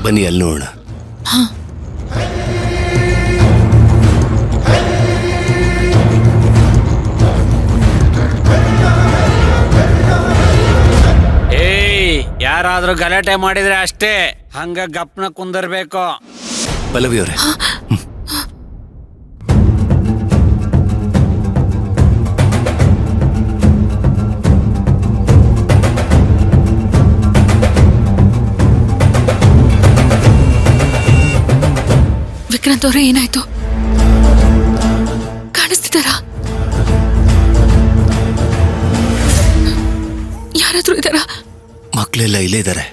ಬನ್ನಿ ಅಲ್ಲಿ ನೋಡೋಣ. ಯಾರಾದ್ರೂ ಗಲಾಟೆ ಮಾಡಿದ್ರೆ ಅಷ್ಟೇ, ಹಂಗ ಗಪ್ನ ಕುಂದರ್ಬೇಕು. ಪಲ್ಲವಿ ಅವರೇ, ವಿಕ್ರಾಂತ್ ಅವರೇ, ಏನಾಯ್ತು? ಕಾಣಿಸ್ತಿದ್ದಾರಾ? ಯಾರಾದ್ರೂ ಇದ್ದಾರಾ? ಮಕ್ಕಳೆಲ್ಲ ಇಲ್ಲೇ ಇದ್ದಾರೆ.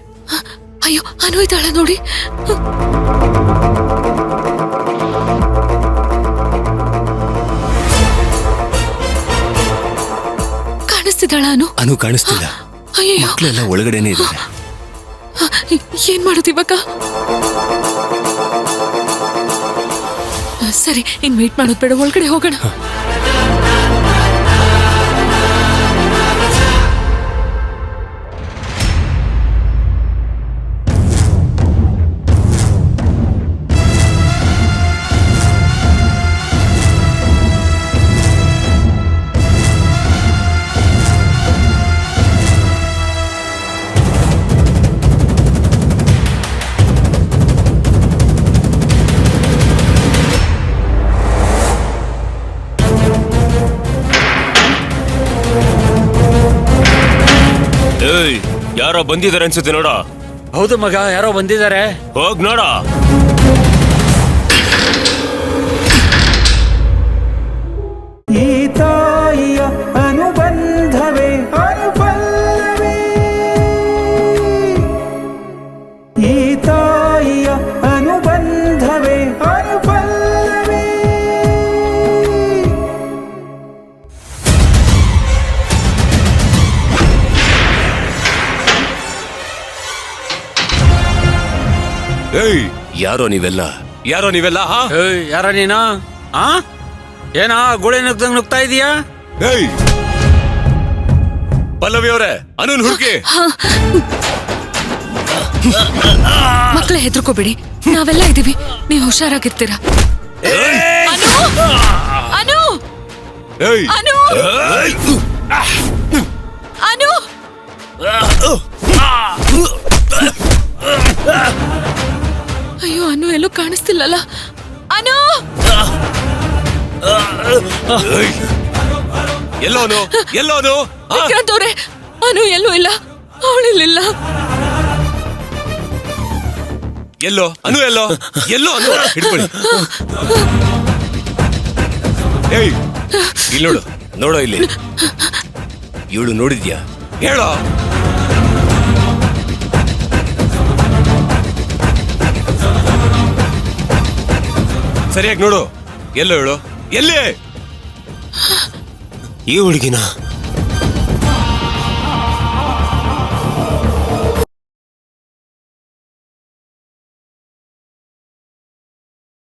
ಅಯ್ಯೋ, ಅನು ಇದ್ದಾಳ ನೋಡಿ. ಕಾಣಿಸ್ತಿದ್ದಾಳ ಅನು? ಅನು ಕಾಣಿಸ್ತಿಲ್ಲ. ಅಯ್ಯೋ, ಮಕ್ಕಳೆಲ್ಲ ಒಳಗಡೆನೆ ಇದ್ದಾರೆ. ಏನ್ ಮಾಡೋದು ಇವಾಗ? ಸರಿ, ಇನ್ ವೇಟ್ ಮಾಡೋದು ಬೇಡ, ಒಳಗಡೆ ಹೋಗೋಣ. ಯಾರೋ ಬಂದಿದ್ದಾರೆ ಅನ್ಸುತ್ತೆ, ನೋಡ. ಹೌದು ಮಗ, ಯಾರೋ ಬಂದಿದ್ದಾರೆ. ಹೋಗ್ ನೋಡ. ಈ ತಾಯಿಯ ಅನುಬಂಧವೇ ಅನುಪಲ್ಲವೇ, ಈ ತಾಯಿಯ ಅನುಬಂಧವೇ ಅನುಪಲ್ಲವೇ. ಯಾರೋ ನೀವೆಲ್ಲ? ಯಾರೋ ನೀವೆಲ್ಲ? ಯಾರ ನೀನು? ಏನ ಗುಳಿ ನುಗ್ದಂಗ್ ನುಗ್ತಾ ಇದೀಯಾ? ಪಲ್ಲವಿ ಅವರೇ, ಅನುನ್ ಹುಡುಕಿ. ಮಕ್ಕಳೇ, ಹೆದರ್ಕೋಬೇಡಿ, ನಾವೆಲ್ಲ ಇದೀವಿ, ನೀವು ಹುಷಾರಾಗಿರ್ತೀರಾ. ಅನು! ಅನು! ಅನು! ಅನು! ಅಯ್ಯೋ, ಅನು ಎಲ್ಲೂ ಕಾಣಿಸ್ತಿಲ್ಲಲ್ಲ. ಅನು! ಎಲ್ಲೋನು? ಎಲ್ಲೋನು? ವಿಕ್ರಾಂತ್ ಅವ್ರೆ, ಅನು ಎಲ್ಲೂ ಇಲ್ಲ, ಅವಳಿಲ್ಲ. ಎಲ್ಲೋ ಅನು? ಎಲ್ಲೋ? ಎಲ್ಲೋ ಅನು? ಹಿಡ್ಕೊಳ್ಳಿ. ಇಲ್ಲಿ ನೋಡು, ನೋಡೋ ಇಲ್ಲಿ. ಇವಳು ನೋಡಿದ್ಯಾ? ಹೇಳೋ. ಸರಿಯಾಗಿ ನೋಡು. ಎಲ್ಲೋ ಹೇಳು, ಎಲ್ಲೇ? ಈ ಹುಡುಗಿನ